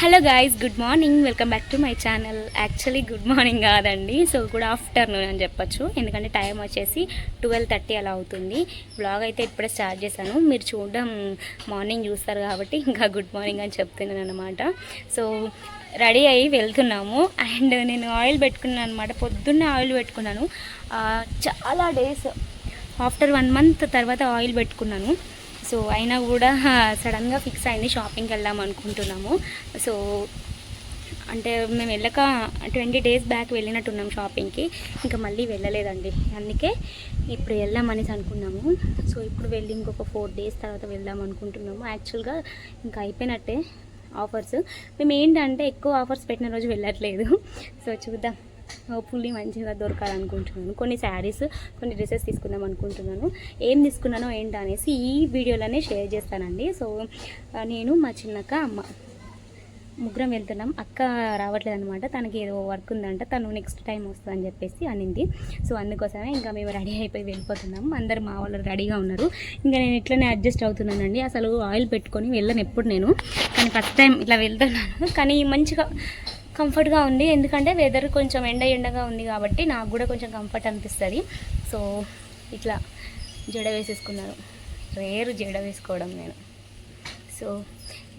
Hello guys, good morning. Welcome back to my channel. Actually good morning కాదండి, so good afternoon అని చెప్పొచ్చు. ఎందుకంటే time వచ్చేసి 12:30 అలా అవుతుంది. బ్లాగ్ అయితే ఇప్పుడే స్టార్ట్ చేశాను. మీరు చూడడం మార్నింగ్ చూస్తారు కాబట్టి ఇంకా గుడ్ మార్నింగ్ అని చెప్తున్నాను అనమాట. సో రెడీ అయ్యి వెళ్తున్నాము. అండ్ నేను ఆయిల్ పెట్టుకున్నాను అనమాట. పొద్దున్నే ఆయిల్ పెట్టుకున్నాను. చాలా డేస్ ఆఫ్టర్ 1 మంత్ తర్వాత ఆయిల్ పెట్టుకున్నాను. సో అయినా కూడా సడన్గా ఫిక్స్ అయింది, షాపింగ్కి వెళ్దాం అనుకుంటున్నాము. సో అంటే మేము వెళ్ళక 20 డేస్ బ్యాక్ వెళ్ళినట్టున్నాం షాపింగ్కి, ఇంకా మళ్ళీ వెళ్ళలేదండి. అందుకే ఇప్పుడు వెళ్దామనేసి అనుకున్నాము. సో ఇప్పుడు వెళ్ళి ఇంకొక 4 డేస్ తర్వాత వెళ్దాం అనుకుంటున్నాము. యాక్చువల్గా ఇంకా అయిపోయినట్టే ఆఫర్స్. మేము ఏంటంటే ఎక్కువ ఆఫర్స్ పెట్టిన రోజు వెళ్ళట్లేదు. సో చూద్దాం, హోప్ఫుల్లీ మంచిగా దొరకాలనుకుంటున్నాను. కొన్ని శారీస్, కొన్ని డ్రెస్సెస్ తీసుకుందాం అనుకుంటున్నాను. ఏం తీసుకున్నానో ఏంటి అనేసి ఈ వీడియోలోనే షేర్ చేస్తానండి. సో నేను, మా చిన్నక్క, అమ్మ ముగ్గురం వెళ్తున్నాం. అక్క రావట్లేదు అనమాట, తనకి ఏదో వర్క్ ఉందంట, తను నెక్స్ట్ టైం వస్తుందని చెప్పేసి అనింది. సో అందుకోసమే ఇంకా మేము రెడీ అయిపోయి వెళ్ళిపోతున్నాము. అందరు మా వాళ్ళు రెడీగా ఉన్నారు. ఇంకా నేను ఇట్లనే అడ్జస్ట్ అవుతున్నానండి. అసలు ఆయిల్ పెట్టుకొని వెళ్ళను ఎప్పుడు నేను, కానీ ఫస్ట్ టైం ఇట్లా వెళ్తున్నాను. కానీ మంచిగా కంఫర్ట్గా ఉంది, ఎందుకంటే వెదర్ కొంచెం ఎండగా ఉంది కాబట్టి నాకు కూడా కొంచెం కంఫర్ట్ అనిపిస్తుంది. సో ఇట్లా జడ వేసేసుకున్నాను. రేరు జడ వేసుకోవడం నేను. సో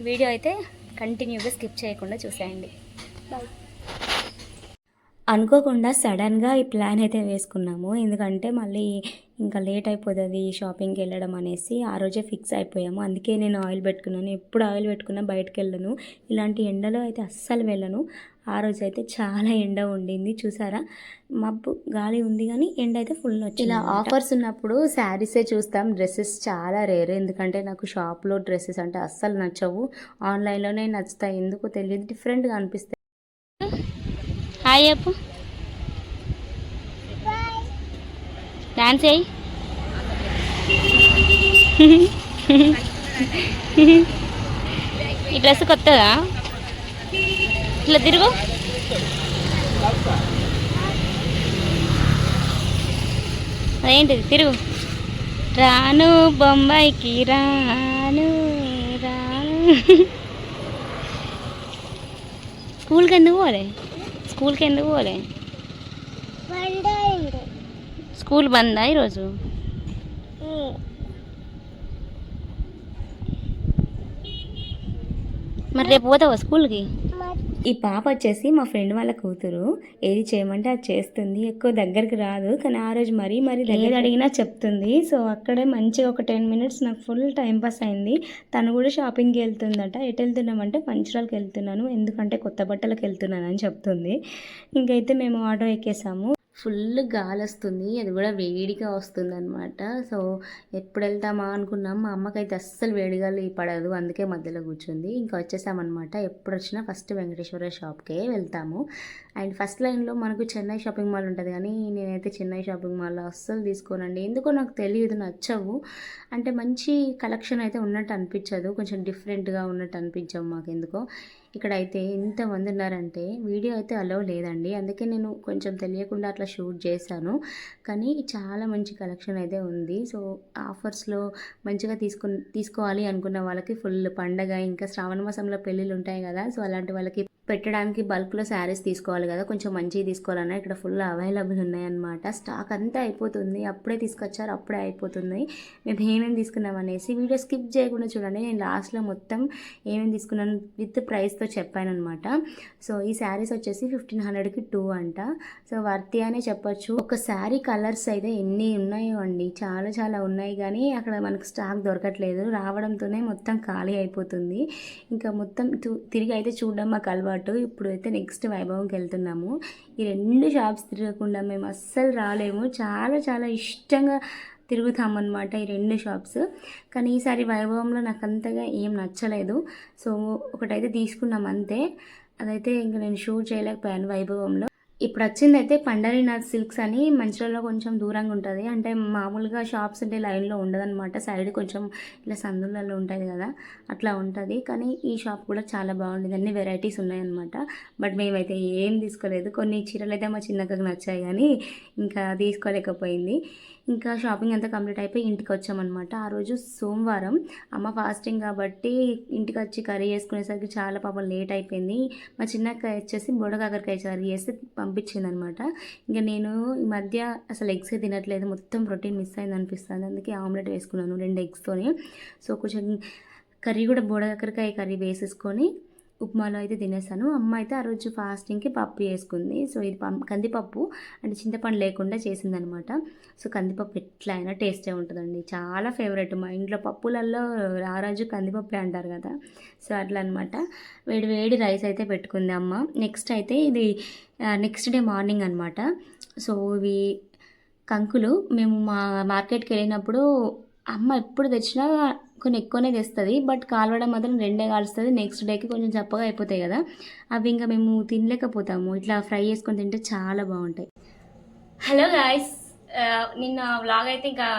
వీడియో అయితే కంటిన్యూగా స్కిప్ చేయకుండా చూసేయండి. బాయ్. అనుకోకుండా సడన్గా ఈ ప్లాన్ అయితే వేసుకున్నాము, ఎందుకంటే మళ్ళీ ఇంకా లేట్ అయిపోతుంది షాపింగ్కి వెళ్ళడం అనేసి ఆ రోజే ఫిక్స్ అయిపోయాము. అందుకే నేను ఆయిల్ పెట్టుకున్నాను. ఎప్పుడు ఆయిల్ పెట్టుకున్నా బయటకు వెళ్ళను, ఇలాంటి ఎండలో అయితే అస్సలు వెళ్ళను. ఆ రోజు అయితే చాలా ఎండ ఉండింది, చూసారా, మబ్బు గాలి ఉంది కానీ ఎండ అయితే ఫుల్ వచ్చింది. ఇలా ఆఫర్స్ ఉన్నప్పుడు శారీసే చూస్తాం, డ్రెస్సెస్ చాలా రేర్. ఎందుకంటే నాకు షాప్లో డ్రెస్సెస్ అంటే అస్సలు నచ్చవు, ఆన్లైన్లోనే నచ్చుతాయి. ఎందుకో తెలియదు, డిఫరెంట్గా అనిపిస్తాయి. హాయ్ చెప్పు, డాన్స్ అయ్యి. ఈ డ్రెస్ కొత్తదా, ఇట్లా తిరుగు. అదేంటిది, తిరుగు. రాను బొంబాయికి, రాను రాను. స్కూల్కి ఎందుకు పోలే? స్కూల్కి ఎందుకు పోలే? స్కూల్ బందా ఈరోజు? మరి రేపు పోతావా స్కూల్కి? ఈ పాప వచ్చేసి మా ఫ్రెండ్ వాళ్ళ కూతురు. ఏది చేయమంటే అది చేస్తుంది, ఎక్కువ దగ్గరికి రాదు, కానీ ఆ రోజు మరీ ఏది అడిగినా చెప్తుంది. సో అక్కడే మంచిగా ఒక 10 మినిట్స్ నాకు ఫుల్ టైం పాస్ అయింది. తను కూడా షాపింగ్కి వెళ్తుందట. ఎటు వెళ్తున్నామంటే మంచిర్యాలకి వెళ్తున్నాను, ఎందుకంటే కొత్త బట్టలకు వెళ్తున్నాను అని చెప్తుంది. ఇంకైతే మేము ఆటో ఎక్కేసాము. ఫుల్ గాలి వస్తుంది, అది కూడా వేడిగా వస్తుంది అనమాట. సో ఎప్పుడు వెళ్తామా అనుకున్నాం. మా అమ్మకైతే అస్సలు వేడిగాలి పడదు, అందుకే మధ్యలో కూర్చుంది. ఇంకా వచ్చేసామన్నమాట. ఎప్పుడు వచ్చినా ఫస్ట్ వెంకటేశ్వర షాప్కే వెళ్తాము. అండ్ ఫస్ట్ లైన్లో మనకు చెన్నై షాపింగ్ మాల్ ఉంటుంది, కానీ నేనైతే చెన్నై షాపింగ్ మాల్లో అస్సలు తీసుకోనండి. ఎందుకో నాకు తెలియదు, నచ్చవు. అంటే మంచి కలెక్షన్ అయితే ఉన్నట్టు అనిపించదు, కొంచెం డిఫరెంట్గా ఉన్నట్టు అనిపించవు మాకు ఎందుకో. ఇక్కడైతే ఎంతమంది ఉన్నారంటే వీడియో అయితే అలో లేదండి, అందుకే నేను కొంచెం తెలియకుండా అట్లా షూట్ చేశాను. కానీ చాలా మంచి కలెక్షన్ అయితే ఉంది. సో ఆఫర్స్లో మంచిగా తీసుకోవాలి అనుకున్న వాళ్ళకి ఫుల్ పండగ, ఇంకా శ్రావణ మాసంలో పెళ్ళిళ్ళు ఉంటాయి కదా, సో అలాంటి వాళ్ళకి పెట్టడానికి బల్క్లో శారీస్ తీసుకోవాలి కదా, కొంచెం మంచిగా తీసుకోవాలన్నా ఇక్కడ ఫుల్ అవైలబుల్ ఉన్నాయన్నమాట. స్టాక్ అంతా అయిపోతుంది, అప్పుడే తీసుకొచ్చారు, అప్పుడే అయిపోతుంది. మేము ఏమేమి తీసుకున్నాం అనేసి వీడియో స్కిప్ చేయకుండా చూడండి. నేను లాస్ట్లో మొత్తం ఏమేమి తీసుకున్నాను విత్ ప్రైస్తో చెప్పాను అనమాట. సో ఈ శారీస్ వచ్చేసి 1500కి 2 అంట. సో వర్తి అనే చెప్పొచ్చు. ఒక శారీ కలర్స్ అయితే ఎన్ని ఉన్నాయో అండి, చాలా చాలా ఉన్నాయి, కానీ అక్కడ మనకు స్టాక్ దొరకట్లేదు. రావడంతోనే మొత్తం ఖాళీ అయిపోతుంది. ఇంకా మొత్తం తిరిగి అయితే చూడడం మాకు అలవాటు. ఇప్పుడు అయితే నెక్స్ట్ వైభవంకి వెళ్తున్నాము. ఈ 2 షాప్స్ తిరగకుండా మేము అస్సలు రాలేము, చాలా చాలా ఇష్టంగా తిరుగుతామన్నమాట ఈ 2 షాప్స్. కానీ ఈసారి వైభవంలో నాకు అంతగా ఏం నచ్చలేదు. సో ఒకటైతే తీసుకున్నాం అంతే, అదైతే ఇంకా నేను షూట్ చేయలేకపోయాను వైభవంలో. ఇప్పుడు వచ్చింది అయితే పండరీనాథ్ సిల్క్స్ అని మంచిర్యాలలో కొంచెం దూరంగా ఉంటుంది. అంటే మామూలుగా షాప్స్ ఉంటే లైన్లో ఉండదన్నమాట. సైడ్ కొంచెం ఇలా సందులలో ఉంటుంది కదా, అట్లా ఉంటుంది. కానీ ఈ షాప్ కూడా చాలా బాగుంటుంది, అన్ని వెరైటీస్ ఉన్నాయన్నమాట. బట్ మేమైతే ఏం తీసుకోలేదు. కొన్ని చీరలు అయితే మా చిన్నక్కకు నచ్చాయి కానీ ఇంకా తీసుకోలేకపోయింది. ఇంకా షాపింగ్ అంతా కంప్లీట్ అయిపోయి ఇంటికి వచ్చామన్నమాట. ఆ రోజు సోమవారం, అమ్మ ఫాస్టింగ్ కాబట్టి ఇంటికి వచ్చి కర్రీ చేసుకునేసరికి చాలా పాపం లేట్ అయిపోయింది. మా చిన్నక్క వచ్చేసి బొడకాకరకాయ కర్రీ చేసి పంపించింది అనమాట. ఇంకా నేను ఈ మధ్య అసలు ఎగ్స్ తినట్లేదు, మొత్తం ప్రోటీన్ మిస్ అయింది అనిపిస్తుంది. అందుకే ఆమ్లెట్ వేసుకున్నాను 2 ఎగ్స్తోని. సో కొంచెం కర్రీ కూడా బొడకాకరకాయ కర్రీ వేసేసుకొని ఉప్మాలో అయితే తినేసాను. అమ్మ అయితే ఆ రోజు ఫాస్టింగ్కి పప్పు చేసుకుంది. సో ఇది కందిపప్పు అంటే చింతపండు లేకుండా చేసిందనమాట. సో కందిపప్పు ఎట్లా అయినా టేస్టే ఉంటుందండి, చాలా ఫేవరెట్ మా ఇంట్లో. పప్పులలో ఆ రోజు కందిపప్పే అంటారు కదా, సో అట్లా అనమాట. వేడి వేడి రైస్ అయితే పెట్టుకుంది అమ్మ. నెక్స్ట్ అయితే ఇది నెక్స్ట్ డే మార్నింగ్ అనమాట. సో ఇవి కంకులు మేము మార్కెట్కి వెళ్ళినప్పుడు అమ్మ ఎప్పుడు తెచ్చినా కొన్ని ఎక్కువనే తెస్తుంది, బట్ కాలవడం మాత్రం 2 కాలుస్తుంది. నెక్స్ట్ డేకి కొంచెం చప్పగా అయిపోతాయి కదా, అవి ఇంకా మేము తినలేకపోతాము. ఇట్లా ఫ్రై చేసుకొని తింటే చాలా బాగుంటాయి. హలో గాయస్, నిన్న వ్లాగ్ అయితే ఇంకా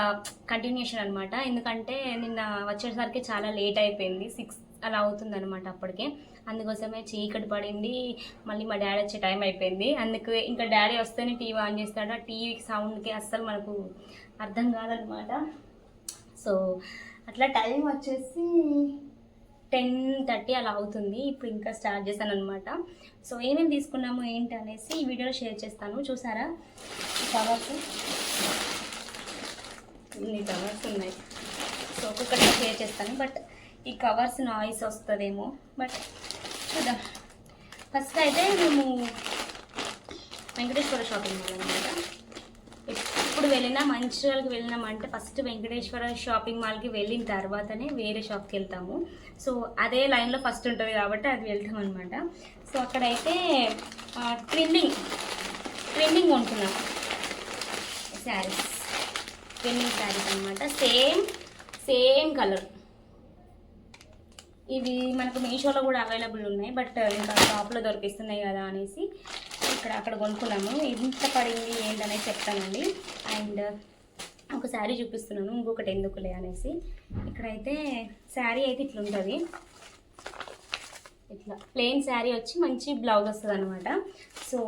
కంటిన్యూషన్ అనమాట. ఎందుకంటే నిన్న వచ్చేసరికి చాలా లేట్ అయిపోయింది, 6 అలా అవుతుంది అనమాట అప్పటికే. అందుకోసమే చీకటి పడింది, మళ్ళీ మా డాడీ వచ్చే టైం అయిపోయింది. అందుకు ఇంకా డాడీ వస్తేనే టీవీ ఆన్ చేస్తాడు. ఆ టీవీ సౌండ్కి అస్సలు మనకు అర్థం కాదనమాట. సో అట్లా టైం వచ్చేసి 10:30 అలా అవుతుంది. ఇప్పుడు ఇంకా స్టార్ట్ చేశాను అనమాట. సో ఏమేమి తీసుకున్నాము ఏంటి అనేసి ఈ వీడియోలో షేర్ చేస్తాను. చూసారా ఈ కవర్స్, ఇన్ని కవర్స్ ఉన్నాయి. సో ఒక్కొక్కటి షేర్ చేస్తాను, బట్ ఈ కవర్స్ నాయిస్ వస్తుందేమో, బట్ చూద్దాం. ఫస్ట్ అయితే మేము వెంకటేశ్వర షాపింగ్ మాల్ అనమాట. ఇప్పుడు వెళ్ళినా మంచిర్యాలకు వెళ్ళినామంటే ఫస్ట్ వెంకటేశ్వర షాపింగ్ మాల్కి వెళ్ళిన తర్వాతనే వేరే షాప్కి వెళ్తాము. సో అదే లైన్లో ఫస్ట్ ఉంటుంది కాబట్టి అది వెళ్తాం అనమాట. సో అక్కడైతే ట్రెండింగ్ కొంటున్నాం శారీస్, ట్రెండింగ్ శారీస్ అనమాట. Same colour. ఇవి మనకు మీషోలో కూడా అవైలబుల్ ఉన్నాయి, బట్ ఇంకా షాప్లో దొరికిస్తున్నాయి కదా అనేసి అక్కడ కొనుక్కున్నాము. ఎంత పడింది ఏంటనేది చెప్తానండి. అండ్ ఒక శారీ చూపిస్తున్నాను, ఇంకొకటి ఎందుకులే అనేసి. ఇక్కడైతే శారీ అయితే ఇట్లా ఉంటుంది, ఇట్లా ప్లెయిన్ శారీ వచ్చి మంచి బ్లౌజ్ వస్తుంది అనమాట. సో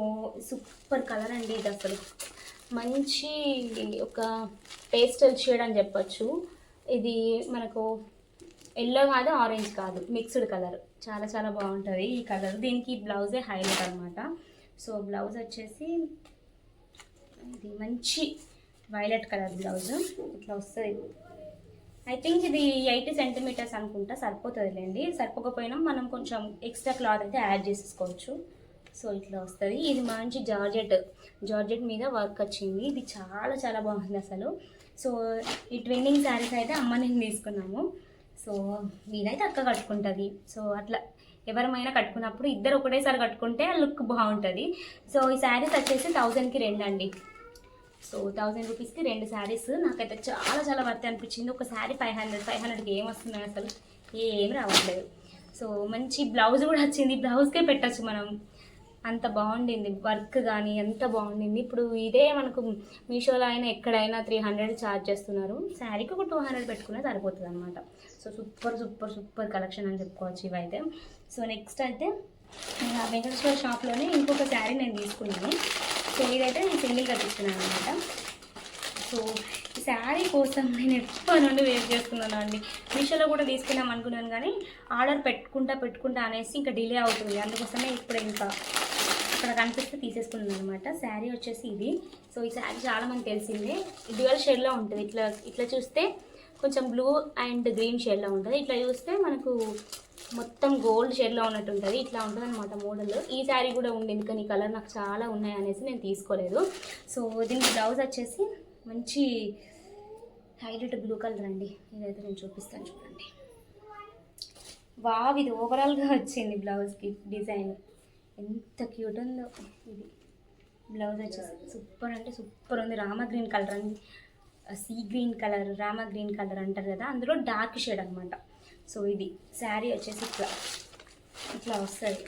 సూపర్ కలర్ అండి ఇది, అసలు మంచి ఒక పేస్టల్ షేడ్ అని చెప్పచ్చు. ఇది మనకు ఎల్లో కాదు, ఆరెంజ్ కాదు, మిక్స్డ్ కలర్. చాలా చాలా బాగుంటుంది ఈ కలర్. దీనికి బ్లౌజే హైలైట్ అనమాట. సో బ్లౌజ్ వచ్చేసి ఇది మంచి వైలెట్ కలర్ బ్లౌజ్ ఇట్లా వస్తుంది. ఐ థింక్ ఇది 80 సెంటీమీటర్స్ అనుకుంటా, సరిపోతుందిలేండి. సరిపోకపోయినా మనం కొంచెం ఎక్స్ట్రా క్లాత్ అయితే యాడ్ చేసేసుకోవచ్చు. సో ఇట్లా వస్తుంది. ఇది మంచి జార్జెట్ మీద వర్క్ వచ్చింది. ఇది చాలా చాలా బాగుంది అసలు. సో ఈ ట్విన్నింగ్ శారీస్ అయితే అమ్మ నేను తీసుకున్నాము. సో వీలైతే అక్క కట్టుకుంటుంది. సో అట్లా ఎవరమైనా కట్టుకున్నప్పుడు ఇద్దరు ఒకటేసారి కట్టుకుంటే ఆ లుక్ బాగుంటుంది. సో ఈ శారీస్ వచ్చేసి 1000కి 2 అండి. సో 1000 రూపీస్కి 2 శారీస్. నాకైతే చాలా చాలా వర్త్ అనిపించింది. ఒక శారీ 500కి ఏం వస్తున్నాయి అసలు, ఏం రావట్లేదు. సో మంచి బ్లౌజ్ కూడా వచ్చింది, బ్లౌజ్కే పెట్టచ్చు మనం, అంత బాగుండింది వర్క్ కానీ, ఎంత బాగుండింది. ఇప్పుడు ఇదే మనకు మీషోలో అయినా ఎక్కడైనా 300 ఛార్జ్ చేస్తున్నారు. శారీకి ఒక 200 పెట్టుకునే సరిపోతుంది అనమాట. సో సూపర్ కలెక్షన్ అని చెప్పుకోవచ్చు ఇవైతే. సో నెక్స్ట్ అయితే వెంకటేశ్వర షాప్లోనే ఇంకొక శారీ నేను తీసుకున్నాను. సో ఇదైతే నేను సింగిల్గా తీసుకున్నాను అనమాట. సో ఈ శారీ కోసం నేను ఎప్పటి నుండి వెయిట్ చేస్తున్నాను అండి. మీషోలో కూడా తీసుకున్నాం అనుకున్నాను కానీ ఆర్డర్ పెట్టుకుంటా అనేసి ఇంకా డిలే అవుతుంది. అందుకోసమే ఇప్పుడు ఇంకా అక్కడ కనిపిస్తే తీసేసుకున్నాను అనమాట. శారీ వచ్చేసి ఇది. సో ఈ శారీ చాలామంది తెలిసిందే, డ్యూయల్ షేడ్లో ఉంటుంది. ఇట్లా చూస్తే కొంచెం బ్లూ అండ్ గ్రీన్ షేడ్లో ఉంటుంది. ఇట్లా చూస్తే మనకు మొత్తం గోల్డ్ షేడ్లో ఉన్నట్టు ఉంటుంది. ఇట్లా ఉంటుంది అనమాట మోడల్. ఈ శారీ కూడా ఉండింది కానీ ఈ కలర్ నాకు చాలా ఉన్నాయి అనేసి నేను తీసుకోలేదు. సో దీనికి బ్లౌజ్ వచ్చేసి మంచి హైలైట్ బ్లూ కలర్ అండి. ఇదైతే నేను చూపిస్తాను చూడండి. వావ్, ఇది ఓవరాల్గా వచ్చింది బ్లౌజ్కి డిజైన్, ఎంత క్యూట్ ఉందో. ఇది బ్లౌజ్ వచ్చేసి సూపర్ అంటే సూపర్ ఉంది. రామా గ్రీన్ కలర్ అండి, sea green colour, Rama green colour అంటారు కదా, అందులో డార్క్ షేడ్ అనమాట. సో ఇది శారీ వచ్చేసి ఇట్లా వస్తుంది.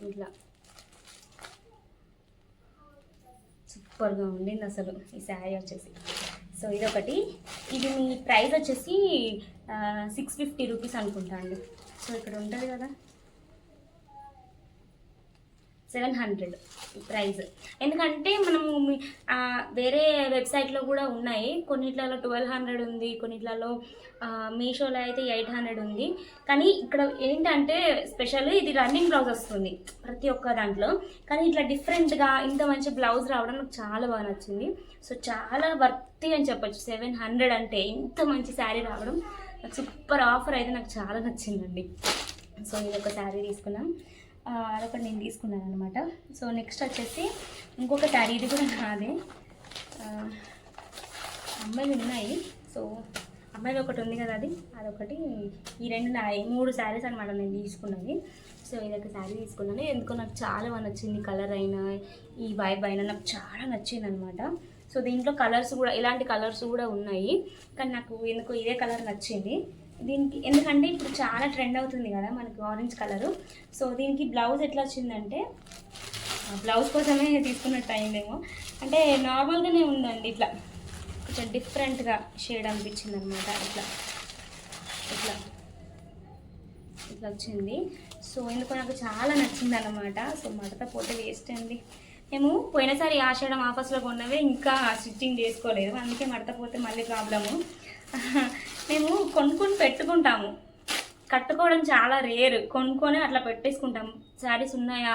ఇట్లా సూపర్గా ఉండింది అసలు ఈ శారీ వచ్చేసి. సో ఇదొకటి. ఇది మీ ప్రైస్ వచ్చేసి 650 రూపీస్ అనుకుంటా అండి. సో ఇక్కడ ఉంటుంది కదా 700 ప్రైస్. ఎందుకంటే మనము వేరే వెబ్సైట్లో కూడా ఉన్నాయి, కొన్నిట్లలో 1200 ఉంది, కొన్నిట్లలో మీషోలో అయితే 800 ఉంది. కానీ ఇక్కడ ఏంటంటే స్పెషల్ ఇది రన్నింగ్ బ్లౌజ్ వస్తుంది ప్రతి ఒక్క దాంట్లో. కానీ ఇట్లా డిఫరెంట్గా ఇంత మంచి బ్లౌజ్ రావడం నాకు చాలా బాగా నచ్చింది. సో చాలా వర్తి అని చెప్పొచ్చు. 700 అంటే ఇంత మంచి శారీ రావడం నాకు సూపర్ ఆఫర్ అయితే నాకు చాలా నచ్చిందండి. సో ఇది ఒక శారీ తీసుకున్నాం, అదొకటి నేను తీసుకున్నాను అనమాట. సో నెక్స్ట్ వచ్చేసి ఇంకొక శారీ, ఇది కూడా నాదే. అమ్మాయిలు ఉన్నాయి. సో అమ్మాయిలు ఒకటి ఉంది కదా, అదొకటి. ఈ రెండు 3 శారీస్ అనమాట నేను తీసుకున్నది. సో ఇదొక శారీ తీసుకున్నాను. ఎందుకో నాకు చాలా బాగా నచ్చింది. కలర్ అయినా ఈ వైబ్ అయినా నాకు చాలా నచ్చింది అనమాట. సో దీంట్లో కలర్స్ కూడా ఇలాంటి కలర్స్ కూడా ఉన్నాయి, కానీ నాకు ఎందుకో ఇదే కలర్ నచ్చింది దీనికి. ఎందుకంటే ఇప్పుడు చాలా ట్రెండ్ అవుతుంది కదా మనకి ఆరెంజ్ కలరు. సో దీనికి బ్లౌజ్ ఎట్లా వచ్చిందంటే, బ్లౌజ్ కోసమే తీసుకున్నట్టు అయిందేమో, అంటే నార్మల్గానే ఉందండి. ఇట్లా కొంచెం డిఫరెంట్గా షేడ్ అనిపించింది అనమాట. ఇట్లా ఇట్లా ఇట్లా వచ్చింది. సో ఎందుకో నాకు చాలా నచ్చింది అన్నమాట. సో మడత పోతే వేస్ట్ అండి. మేము పోయినసారి ఆషాఢం ఆఫర్స్లో కొన్నవే ఇంకా స్టిచ్చింగ్ చేసుకోలేదు, అందుకే మడత పోతే మళ్ళీ ప్రాబ్లము. మేము కొనుక్కొని పెట్టుకుంటాము, కట్టుకోవడం చాలా రేర్. కొనుక్కొని అట్లా పెట్టేసుకుంటాము. శారీస్ ఉన్నాయా,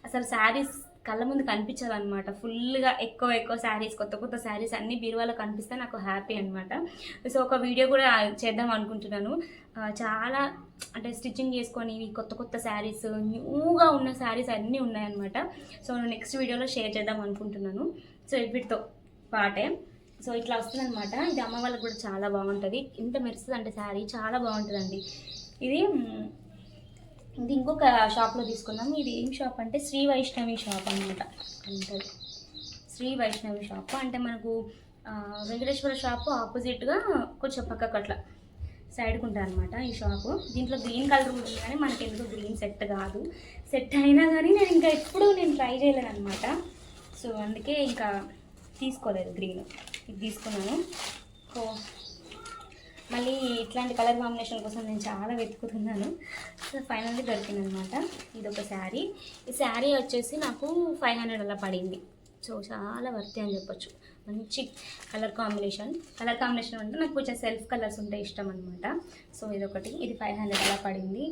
అసలు శారీస్ కళ్ళ ముందు కనిపించాలన్నమాట. ఫుల్గా ఎక్కువ శారీస్, కొత్త శారీస్ అన్నీ బీరువాలో కనిపిస్తే నాకు హ్యాపీ అనమాట. సో ఒక వీడియో కూడా చేద్దాం అనుకుంటున్నాను. చాలా అంటే స్టిచ్చింగ్ చేసుకొని కొత్త శారీస్, న్యూగా ఉన్న శారీస్ అన్నీ ఉన్నాయన్నమాట. సో నెక్స్ట్ వీడియోలో షేర్ చేద్దాం అనుకుంటున్నాను. సో వీటితో పాటే సో ఇట్లా వస్తుందన్నమాట. ఇది అమ్మ వాళ్ళకి కూడా చాలా బాగుంటుంది. ఇంత మెరుస్తుంది అంటే శారీ చాలా బాగుంటుందండి. ఇది ఇంకొక షాప్లో తీసుకున్నాం. ఇది ఏం షాప్ అంటే శ్రీ వైష్ణవి షాప్ అనమాట. ఉంటుంది శ్రీ వైష్ణవి షాప్ అంటే మనకు వెంకటేశ్వర షాపు ఆపోజిట్గా కొంచెం పక్కకు అట్లా సైడ్కి ఉంటుంది అనమాట ఈ షాపు. దీంట్లో గ్రీన్ కలర్ ఉంది, కానీ మనకి ఎందుకు గ్రీన్ సెట్ కాదు. సెట్ అయినా కానీ నేను ఇంకా ఎప్పుడు ట్రై చేయలేను అనమాట. సో అందుకే ఇంకా తీసుకోలేదు గ్రీన్. ఇది తీసుకున్నాను. సో మళ్ళీ ఇట్లాంటి కలర్ కాంబినేషన్ కోసం నేను చాలా వెతుకుతున్నాను. సో ఫైనల్లీ దొరికిందనమాట. ఇది ఒక శారీ. ఈ శారీ వచ్చేసి నాకు 500 అలా పడింది. సో చాలా వర్తి అని చెప్పొచ్చు. మంచి కలర్ కాంబినేషన్ అంటే నాకు కొంచెం సెల్ఫ్ కలర్స్ ఉంటే ఇష్టం అనమాట. సో ఇదొకటి, ఇది 500 అలా పడింది.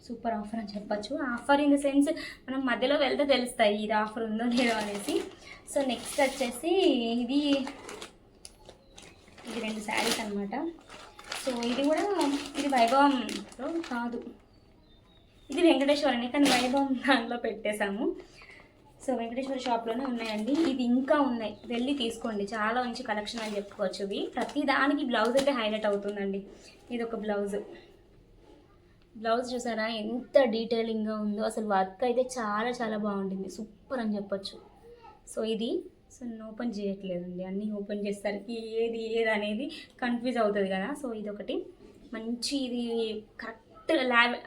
సూపర్ ఆఫర్ అని చెప్పచ్చు. ఆఫర్ ఇన్ ద సెన్స్ మనం మధ్యలో వెళ్తే తెలుస్తాయి ఇది ఆఫర్ ఉందో లేదో అనేసి. సో నెక్స్ట్ వచ్చేసి ఇది 2 శారీస్ అనమాట. సో ఇది కూడా ఇది వైభవంలో కాదు, ఇది వెంకటేశ్వరనే, కానీ వైభవం దాంట్లో పెట్టేశాము. సో వెంకటేశ్వర షాప్లోనే ఉన్నాయండి. ఇది ఇంకా ఉన్నాయి, వెళ్ళి తీసుకోండి. చాలా మంచి కలెక్షన్ అని చెప్పుకోవచ్చు. ఇవి ప్రతి దానికి బ్లౌజ్ అయితే హైలైట్ అవుతుందండి. ఇది ఒక బ్లౌజ్ చూసారా ఎంత డీటెయిలింగ్గా ఉందో. అసలు వర్క్ అయితే చాలా బాగుంటుంది, సూపర్ అని చెప్పొచ్చు. సో ఇది నేను ఓపెన్ చేయట్లేదండి, అన్నీ ఓపెన్ చేసేసరికి ఏది అనేది కన్ఫ్యూజ్ అవుతుంది కదా. సో ఇదొకటి మంచి, ఇది కరెక్ట్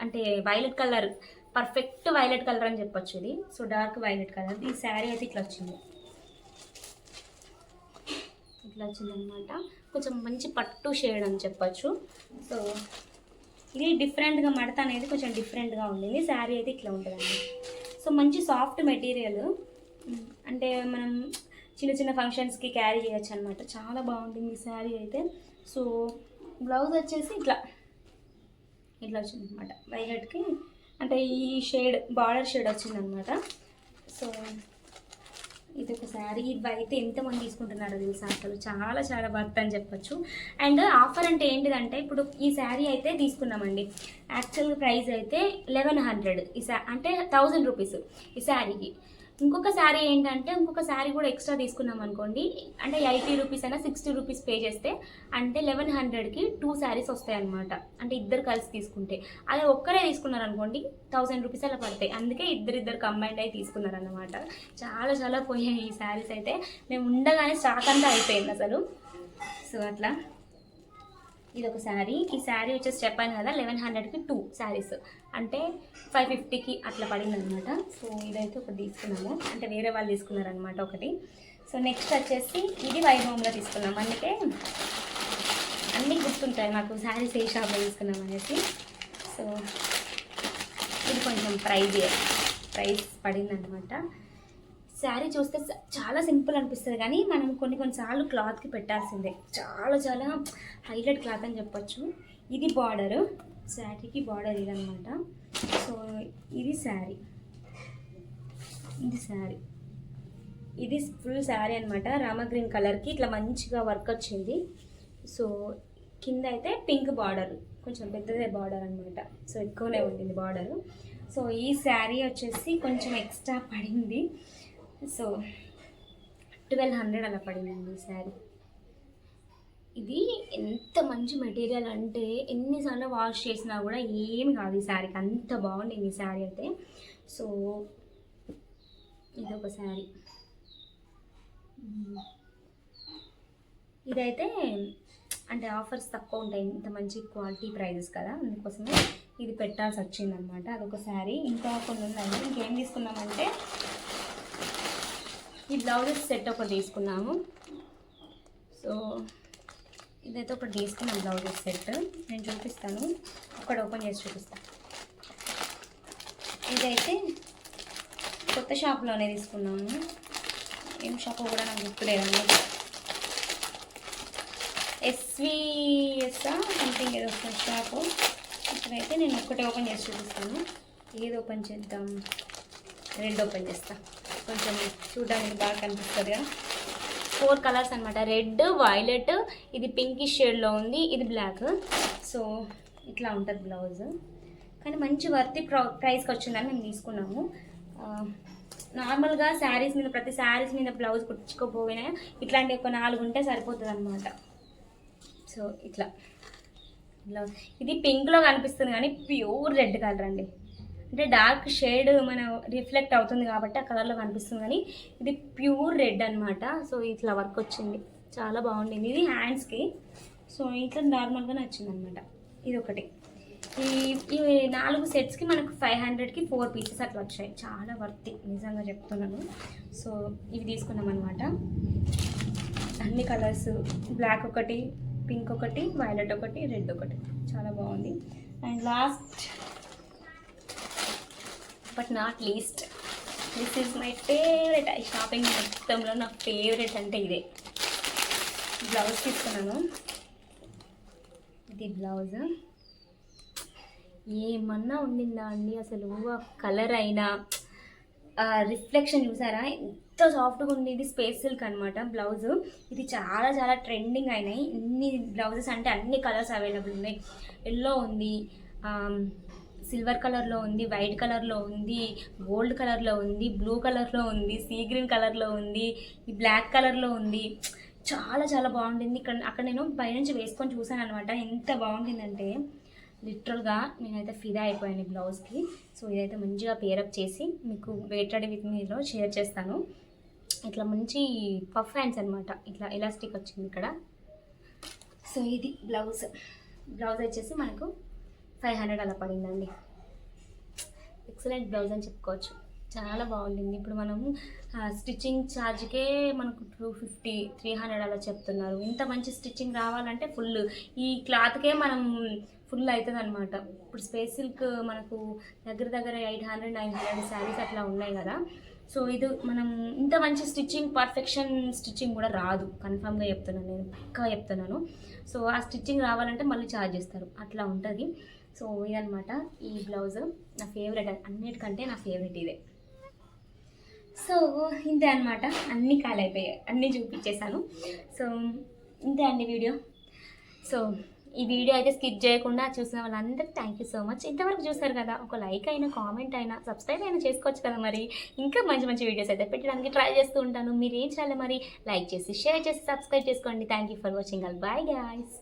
అంటే violet colour, perfect violet colour అని చెప్పొచ్చు ఇది. So dark violet colour. ఈ శారీ అయితే ఇట్లా వచ్చిందనమాట. కొంచెం మంచి పట్టు షేడ్ అని చెప్పొచ్చు. సో ఇది డిఫరెంట్గా మడత అనేది కొంచెం డిఫరెంట్గా ఉండింది. శారీ అయితే ఇట్లా ఉంటుందండి. సో మంచి సాఫ్ట్ మెటీరియల్, అంటే మనం చిన్న ఫంక్షన్స్కి క్యారీ చేయొచ్చు అనమాట. చాలా బాగుంటుంది ఈ శారీ అయితే. సో బ్లౌజ్ వచ్చేసి ఇట్లా వచ్చింది అనమాట. వైలెట్కి అంటే ఈ షేడ్ బార్డర్ షేడ్ వచ్చిందనమాట. సో ఇది ఒక శారీ. ఇది అయితే ఎంతమంది తీసుకుంటున్నారో తెలుసా, అసలు చాలా వర్త్ అని చెప్పొచ్చు. అండ్ ఆఫర్ అంటే ఏంటిదంటే, ఇప్పుడు ఈ శారీ అయితే తీసుకున్నామండి, యాక్చువల్ ప్రైస్ అయితే 1100, అంటే 1000 రూపీస్ ఈ శారీకి. ఇంకొక శారీ ఏంటంటే, ఇంకొక శారీ కూడా ఎక్స్ట్రా తీసుకున్నాం అనుకోండి, అంటే 80 రూపీస్ అయినా 60 రూపీస్ పే చేస్తే అంటే 1100కి 2 శారీస్ వస్తాయి అనమాట. అంటే ఇద్దరు కలిసి తీసుకుంటే. అదే ఒక్కరే తీసుకున్నారనుకోండి 1000 రూపీస్ అలా పడతాయి. అందుకే ఇద్దరు కంబైండ్ అయి తీసుకున్నారనమాట. చాలా పోయాయి ఈ శారీస్ అయితే. మేము ఉండగానే స్టాక్ అంతా అయిపోయింది అసలు. సో అట్లా ఇది ఒక శారీ. ఈ శారీ వచ్చేసి చెప్పాను కదా 1100కి 2 శారీస్, అంటే 550కి అట్లా పడింది అనమాట. సో ఇదైతే ఒకటి తీసుకున్నాము, అంటే వేరే వాళ్ళు తీసుకున్నారనమాట ఒకటి. సో నెక్స్ట్ వచ్చేసి ఇది వైభవంలో తీసుకున్నాం, అందుకే అన్నీ గుర్తుంటాయి నాకు శారీస్ ఏ షాప్లో తీసుకున్నాం అనేసి. సో ఇది కొంచెం ప్రైస్ పడిందనమాట. శారీ చూస్తే చాలా సింపుల్ అనిపిస్తుంది కానీ మనం కొన్నిసార్లు క్లాత్కి పెట్టాల్సిందే, చాలా చాలా హైలైట్ క్లాత్ అని చెప్పొచ్చు. ఇది బార్డరు, శారీకి బార్డర్ ఇదనమాట. సో ఇది శారీ, ఇది ఫుల్ శారీ అనమాట. రామా గ్రీన్ కలర్కి ఇట్లా మంచిగా వర్క్ వచ్చింది. సో కింద అయితే పింక్ బార్డర్, కొంచెం పెద్దదే బార్డర్ అనమాట. సో ఎక్కువనే ఉండింది బార్డరు. సో ఈ శారీ వచ్చేసి కొంచెం ఎక్స్ట్రా పడింది. సో 1200 అలా పడిందండి ఈ శారీ. ఇది ఎంత మంచి మెటీరియల్ అంటే ఎన్నిసార్లు వాష్ చేసినా కూడా ఏమి కాదు ఈ శారీకి, అంత బాగుండింది ఈ శారీ అయితే. సో ఇదొక శారీ, ఇదైతే అంటే ఆఫర్స్ తక్కువ ఉంటాయి, ఇంత మంచి క్వాలిటీ ప్రైజెస్ కదా, అందుకోసమే ఇది పెట్టాల్సి వచ్చిందనమాట. అదొక శారీ. ఇంకా కొన్ని ఉన్నాయి. ఇంకేం తీసుకున్నామంటే ఈ బ్లౌజెస్ సెట్ ఒకటి తీసుకున్నాము. సో ఇదైతే ఒకటి తీసుకున్నాం బ్లౌజెస్ సెట్, నేను చూపిస్తాను, ఒకటి ఓపెన్ చేసి చూపిస్తాను. ఇదైతే కొత్త షాప్లోనే తీసుకున్నాము, ఏం షాప్ కూడా నాకు గుర్తులేదండి, SVS సంథింగ్ ఏదో వస్తుంది షాపు. ఇక్కడైతే నేను ఒక్కటే ఓపెన్ చేసి చూపిస్తాను. ఏది ఓపెన్ చేద్దాం, రెడ్ ఓపెన్ చేస్తా, కొంచెం చూడడానికి బాగా కనిపిస్తుంది కదా. 4 కలర్స్ అనమాట, రెడ్, వైలెట్, ఇది పింకిష్ షేడ్లో ఉంది, ఇది బ్లాక్. సో ఇట్లా ఉంటుంది బ్లౌజ్, కానీ మంచి వర్తి ప్రైస్కి వచ్చిందని మేము తీసుకున్నాము. నార్మల్గా శారీస్ మీద, ప్రతి శారీస్ మీద బ్లౌజ్ కుట్టించుకోపోయినా ఇట్లాంటి ఒక 4 ఉంటే సరిపోతుంది అనమాట. సో ఇట్లా బ్లౌజ్, ఇది పింక్లో కనిపిస్తుంది కానీ ప్యూర్ రెడ్ కలర్ అండి, అంటే డార్క్ షేడ్ మన రిఫ్లెక్ట్ అవుతుంది కాబట్టి ఆ కలర్లో కనిపిస్తుంది కానీ ఇది ప్యూర్ రెడ్ అనమాట. సో ఇట్లా వర్క్ వచ్చింది, చాలా బాగుండింది. ఇది హ్యాండ్స్కి, సో ఇట్లా నార్మల్గా నచ్చింది అనమాట. ఇది ఒకటి. ఈ 4 సెట్స్కి మనకు 500కి 4 పీసెస్ అట్లా వచ్చాయి, చాలా వర్తి నిజంగా చెప్తున్నాను. సో ఇవి తీసుకున్నాం అనమాట, అన్ని కలర్స్, బ్లాక్ ఒకటి, పింక్ ఒకటి, వైలెట్ ఒకటి, రెడ్ ఒకటి, చాలా బాగుంది. And last but not least, this is my favourite. ఈ షాపింగ్ మొత్తంలో నా ఫేవరెట్ అంటే ఇదే. బ్లౌజ్ తీసుకున్నాను, ఇది బ్లౌజ్ ఏమన్నా ఉండిందా అండి అసలు, ఆ కలర్ అయినా రిఫ్లెక్షన్ చూసారా ఎంత సాఫ్ట్గా ఉంది. ఇది స్పేస్ సిల్క్ అనమాట బ్లౌజ్, ఇది చాలా చాలా ట్రెండింగ్ అయినాయి. ఇన్ని బ్లౌజెస్ అంటే అన్ని కలర్స్ అవైలబుల్ ఉన్నాయి. ఎల్లో ఉంది, సిల్వర్ కలర్లో ఉంది, వైట్ కలర్లో ఉంది, గోల్డ్ కలర్లో ఉంది, బ్లూ కలర్లో ఉంది, సీ గ్రీన్ కలర్లో ఉంది, ఈ బ్లాక్ కలర్లో ఉంది. చాలా చాలా బాగుంటుంది. అక్కడ నేను పైనుంచి వేసుకొని చూసాను అనమాట, ఎంత బాగుంటుందంటే లిటరల్గా నేనైతే ఫిదా అయిపోయాను ఈ బ్లౌజ్కి. సో ఇదైతే మంచిగా పేరప్ చేసి మీకు వెయిట్ రెడీ విత్ మీలో షేర్ చేస్తాను. ఇట్లా మంచి పఫ్ హ్యాండ్స్ అనమాట, ఇట్లా ఎలాస్టిక్ వచ్చింది ఇక్కడ. సో ఇది బ్లౌజ్ వచ్చేసి మనకు 500 అలా పడిందండి. ఎక్సలెంట్ బ్లౌజ్ అని చెప్పుకోవచ్చు, చాలా బాగుంటుంది. ఇప్పుడు మనము స్టిచ్చింగ్ ఛార్జ్కే మనకు 250, 300 అలా చెప్తున్నారు. ఇంత మంచి స్టిచ్చింగ్ రావాలంటే ఫుల్, ఈ క్లాత్కే మనం ఫుల్ అవుతుంది అనమాట. ఇప్పుడు స్పేస్ సిల్క్ మనకు దగ్గర 800, 900 శారీస్ అట్లా ఉన్నాయి కదా. సో ఇది మనం ఇంత మంచి స్టిచ్చింగ్, పర్ఫెక్షన్ స్టిచ్చింగ్ కూడా రాదు, కన్ఫామ్గా చెప్తున్నాను, నేను పక్కా చెప్తున్నాను. సో ఆ స్టిచ్చింగ్ రావాలంటే మళ్ళీ ఛార్జ్ చేస్తారు, అట్లా ఉంటుంది. సో ఇదనమాట ఈ బ్లౌజ్, నా ఫేవరెట్, అన్నిటికంటే నా ఫేవరెట్ ఇదే. సో ఇంతే అనమాట, అన్నీ కాలైపోయాయి, అన్నీ చూపించేశాను. సో ఇంతే అండి వీడియో. సో ఈ వీడియో అయితే స్కిప్ చేయకుండా చూసిన వాళ్ళందరికీ థ్యాంక్ యూ సో మచ్. ఇంతవరకు చూసారు కదా, ఒక లైక్ అయినా, కామెంట్ అయినా, సబ్స్క్రైబ్ అయినా చేసుకోవచ్చు కదా. మరి ఇంకా మంచి మంచి వీడియోస్ అయితే పెట్టడానికి ట్రై చేస్తూ ఉంటాను. మీరు ఏం చేయాలి మరి, లైక్ చేసి, షేర్ చేసి, సబ్స్క్రైబ్ చేసుకోండి. Thank you for watching all. Bye guys.